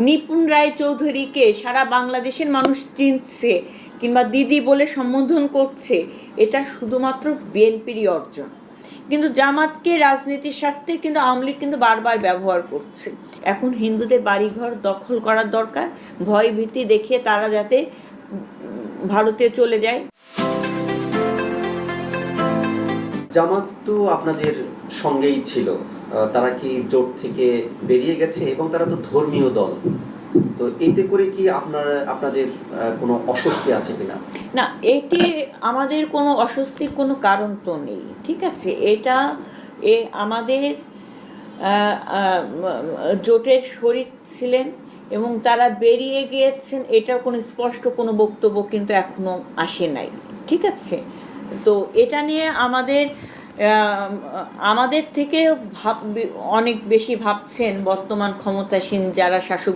নিপুণ রায় চৌধুরীকে সারা বাংলাদেশের মানুষ চিনছে কিংবা দিদি বলে সম্বোধন করছে, এটা শুধুমাত্র বিএনপিরই অর্জন। কিন্তু জামাতকে রাজনীতির স্বার্থে কিন্তু আওয়ামী লীগ কিন্তু বারবার ব্যবহার করছে। এখন হিন্দুদের বাড়িঘর দখল করার দরকার, ভয় ভীতি দেখিয়ে তারা যাতে ভারতে চলে যায়। জামাত তো আপনাদের সঙ্গেই ছিল, তারা কি জোট থেকে বেরিয়ে গেছে এবং তারা তো ধর্মীয় দল, তো এতে করে কি আপনাদের কোনো অস্বস্তি আছে কিনা? না, এটি আমাদের কোনো অস্বস্তির কোনো কারণ তো নেই, ঠিক আছে। এটা আমাদের জোটের শরিক ছিলেন এবং তারা বেরিয়ে গিয়েছেন, এটার কোনো স্পষ্ট কোনো বক্তব্য কিন্তু এখনো আসে নাই, ঠিক আছে। তো এটা নিয়ে আমাদের থেকে অনেক বেশি ভাবছেন বর্তমান ক্ষমতাসীন যারা শাসক